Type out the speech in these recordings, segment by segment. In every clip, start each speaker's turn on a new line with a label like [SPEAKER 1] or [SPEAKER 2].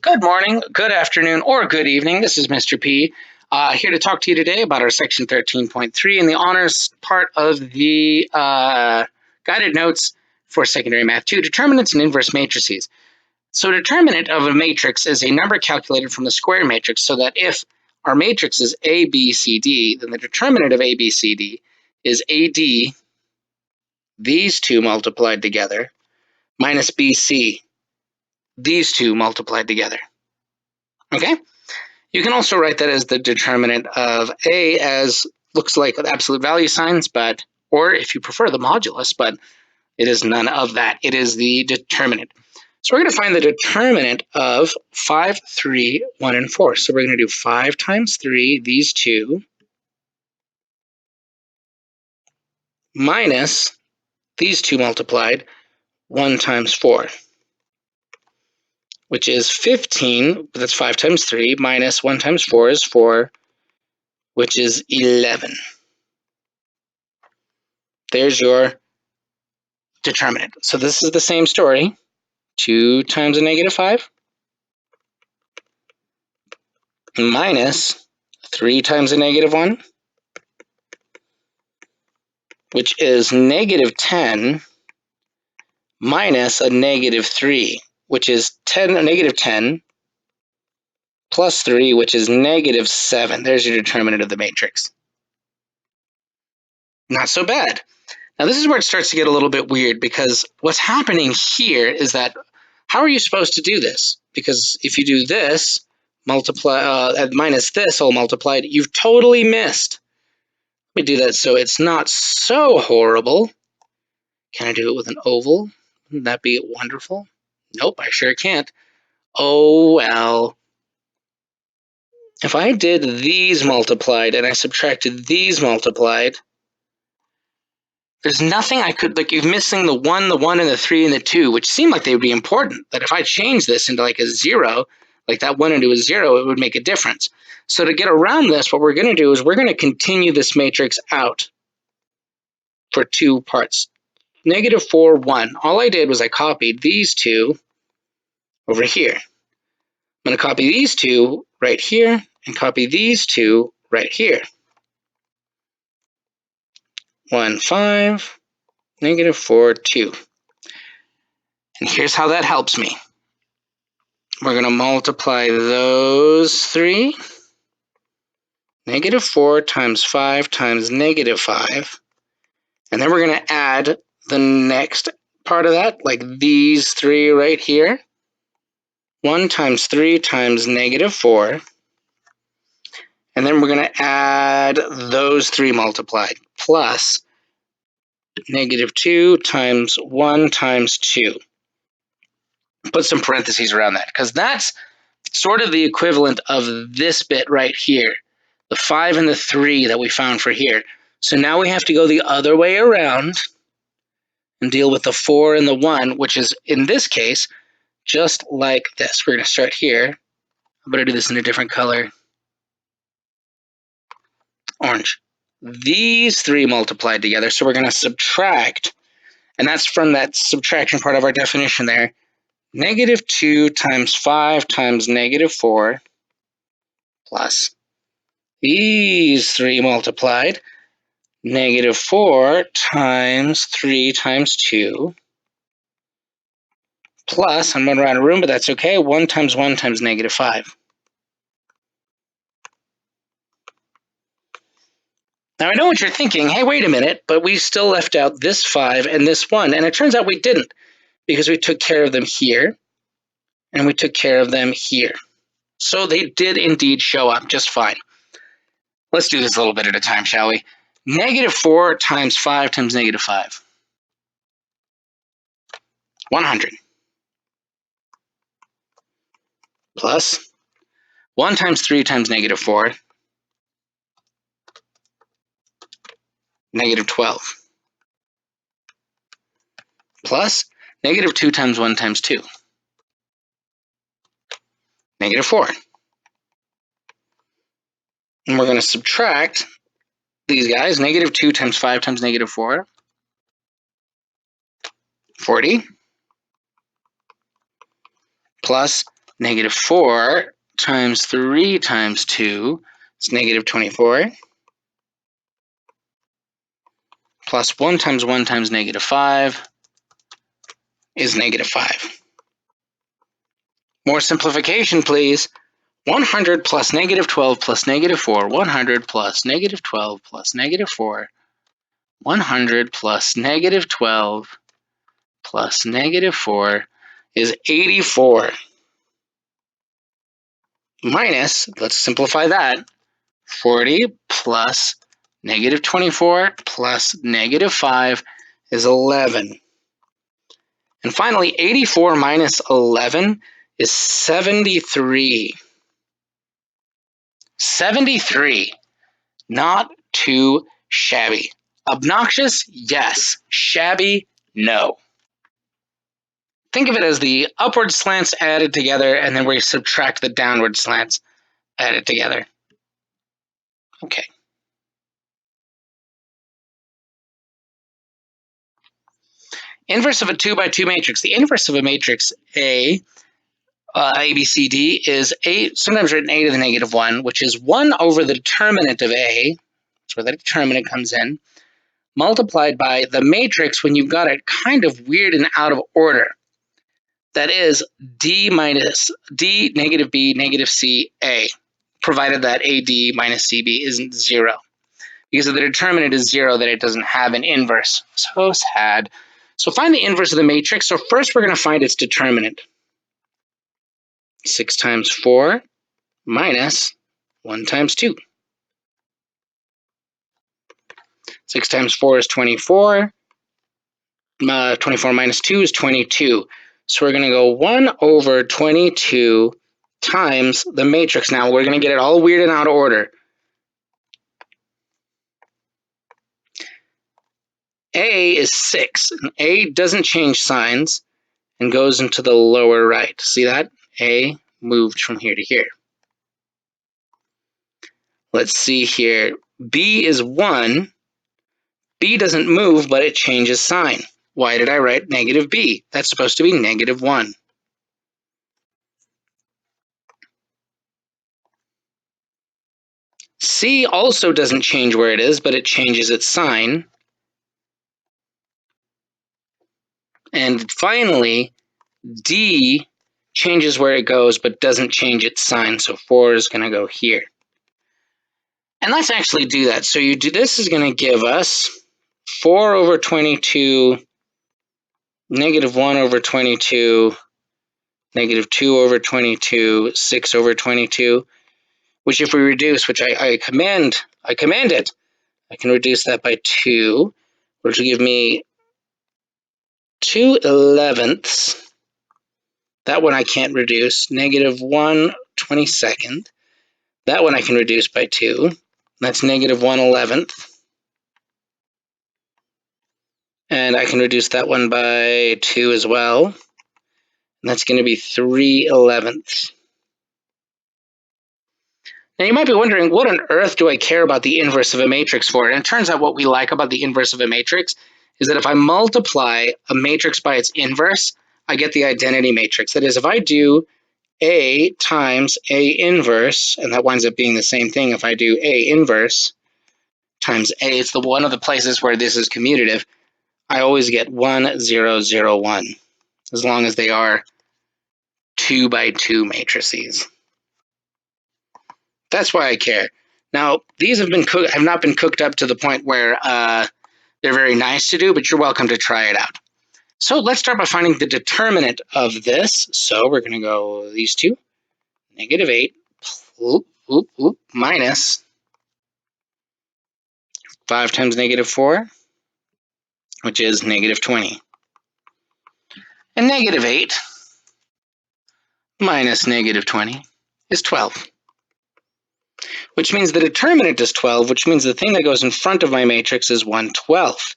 [SPEAKER 1] Good morning, good afternoon, or good evening. This is Mr. P. Here to talk to you today about our section 13.3 and the honors part of the guided notes for secondary math 2, determinants and inverse matrices. So determinant of a matrix is a number calculated from the square matrix, so that if our matrix is A, B, C, D, then the determinant of A, B, C, D is AD, these two multiplied together, minus BC, these two multiplied together. Okay? You can also write that as the determinant of A as looks like absolute value signs, or if you prefer the modulus, but it is none of that. It is the determinant. So we're going to find the determinant of 5, 3, 1, and 4. So we're going to do 5 times 3, these two, minus these two multiplied, 1 times 4, which is 15, but that's 5 times 3, minus 1 times 4 is 4, which is 11. There's your determinant. So this is the same story. 2 times a negative 5 minus 3 times a negative 1, which is negative 10 minus a negative 3, which is negative 10 plus 3, which is negative 7. There's your determinant of the matrix. Not so bad. Now this is where it starts to get a little bit weird, because what's happening here is that how are you supposed to do this? Because if you do this, minus this all multiplied, you've totally missed. Let me do that so it's not so horrible. Can I do it with an oval? Wouldn't that be wonderful? Nope, I sure can't. Oh well. If I did these multiplied and I subtracted these multiplied, there's nothing I could, like, you're missing the 1, and the 3, and the 2, which seem like they would be important. That if I change this into like a 0, like that 1 into a 0, it would make a difference. So to get around this, what we're going to do is we're going to continue this matrix out for 2 parts. Negative 4, 1. All I did was I copied these two over here. I'm going to copy these two right here and copy these two right here. 1, 5, negative 4, 2. And here's how that helps me. We're going to multiply those 3. Negative 4 times 5 times negative 5. And then we're going to add the next part of that, like these 3 right here. 1 times 3 times negative 4. And then we're going to add those 3 multiplied, plus negative 2 times 1 times 2. Put some parentheses around that, because that's sort of the equivalent of this bit right here, the 5 and the 3 that we found for here. So now we have to go the other way around and deal with the 4 and the 1, which is, in this case, just like this. We're going to start here. I'm going to do this in a different color. Orange. These 3 multiplied together, so we're going to subtract, and that's from that subtraction part of our definition there. Negative 2 times 5 times negative 4 plus these 3 multiplied, negative 4 times 3 times 2 plus, I'm going around a room, but that's okay, 1 times negative 5. Now, I know what you're thinking. Hey, wait a minute, but we still left out this 5 and this 1, and it turns out we didn't, because we took care of them here, and we took care of them here. So they did indeed show up just fine. Let's do this a little bit at a time, shall we? Negative 4 times 5 times negative 5. 100. Plus 1 times 3 times negative 4. Negative 12. Plus negative 2 times 1 times 2. Negative 4. And we're going to subtract these guys. Negative 2 times 5 times negative 4. 40. Plus Negative 4 times 3 times 2 is negative 24. Plus 1 times negative 5 is negative 5. More simplification, please. 100 plus negative 12 plus negative 4. 100 plus negative 12 plus negative 4. 100 plus negative 12 plus negative 4 is 84. Minus, let's simplify that, 40 plus negative 24 plus negative 5 is 11. And finally, 84 minus 11 is 73. 73. Not too shabby. Obnoxious? Yes. Shabby? No. Think of it as the upward slants added together, and then we subtract the downward slants added together. Okay. Inverse of a 2 by 2 matrix. The inverse of a matrix A, B, C, D, is sometimes written A to the negative 1, which is 1 over the determinant of A. That's where the determinant comes in, multiplied by the matrix when you've got it kind of weird and out of order. That is D minus D, negative B, negative C, A, provided that AD minus CB isn't 0. Because if the determinant is 0, then it doesn't have an inverse. So sad. So find the inverse of the matrix. So first we're going to find its determinant. 6 times 4 minus 1 times 2. 6 times 4 is 24. 24 minus 2 is 22. So we're going to go 1 over 22 times the matrix. Now we're going to get it all weird and out of order. A is 6. And A doesn't change signs and goes into the lower right. See that? A moved from here to here. Let's see here. B is 1. B doesn't move, but it changes sign. Why did I write negative B? That's supposed to be negative 1. C also doesn't change where it is, but it changes its sign. And finally, D changes where it goes, but doesn't change its sign. So 4 is going to go here. And let's actually do that. So this is going to give us 4 over 22, negative 1 over 22, negative 2 over 22, 6 over 22, which if we reduce, which I command it, I can reduce that by 2, which will give me 2/11. That one I can't reduce. Negative 1/22. That one I can reduce by 2. That's negative 1/11. And I can reduce that one by 2 as well. And that's going to be 3/11. Now you might be wondering, what on earth do I care about the inverse of a matrix for? And it turns out what we like about the inverse of a matrix is that if I multiply a matrix by its inverse, I get the identity matrix. That is, if I do A times A inverse, and that winds up being the same thing if I do A inverse times A, it's one of the places where this is commutative, I always get 1, 0, 0, 1, as long as they are 2 by 2 matrices. That's why I care. Now, these have not been cooked up to the point where they're very nice to do, but you're welcome to try it out. So let's start by finding the determinant of this. So we're going to go these two, negative 8, minus 5 times negative 4, which is negative 20. And negative 8 minus negative 20 is 12. Which means the determinant is 12, which means the thing that goes in front of my matrix is 1/12.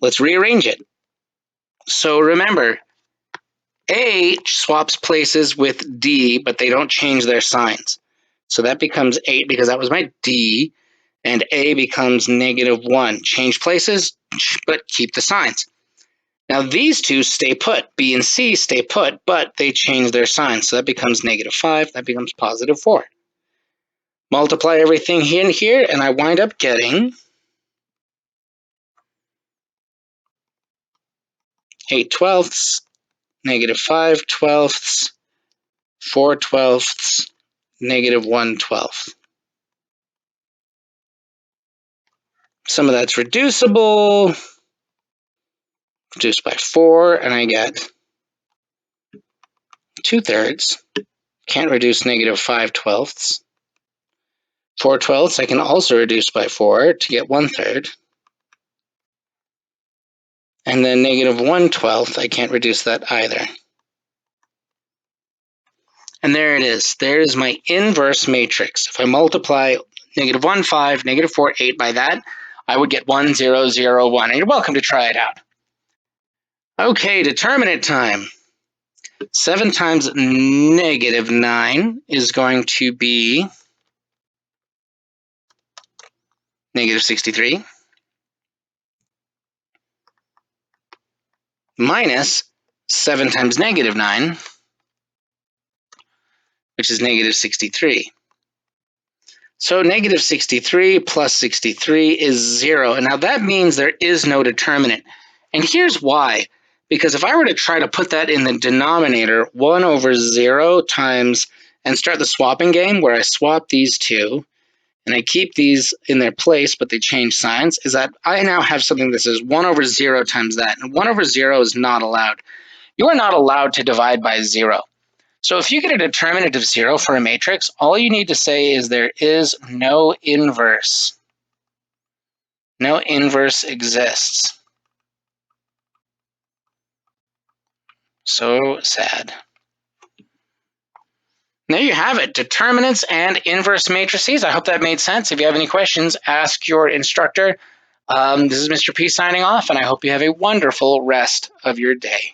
[SPEAKER 1] Let's rearrange it. So remember, A swaps places with D, but they don't change their signs. So that becomes 8 because that was my D, and A becomes negative 1. Change places, but keep the signs. Now these two stay put. B and C stay put, but they change their sign. So that becomes -5. That becomes +4. Multiply everything here and here, and I wind up getting 8/12, -5/12, 4/12, -1/12. Some of that's reducible. Reduced by 4, and I get 2/3. Can't reduce -5/12. 4/12 I can also reduce by 4 to get 1/3. And then -1/12 I can't reduce that either. And there it is. There's my inverse matrix. If I multiply -1, 5, -4, 8 by that, I would get 1, 0, 0, 1. And you're welcome to try it out. Okay, determinant time. 7 times -9 is going to be -63 minus 7 times -9, which is -63. So -63 plus 63 is 0. And now that means there is no determinant. And here's why. Because if I were to try to put that in the denominator, 1 over 0 times, and start the swapping game where I swap these two, and I keep these in their place, but they change signs, is that I now have something that says 1 over 0 times that. And 1 over 0 is not allowed. You are not allowed to divide by 0. So if you get a determinant of 0 for a matrix, all you need to say is there is no inverse. No inverse exists. So sad. There you have it, determinants and inverse matrices. I hope that made sense. If you have any questions, ask your instructor. This is Mr. P signing off, and I hope you have a wonderful rest of your day.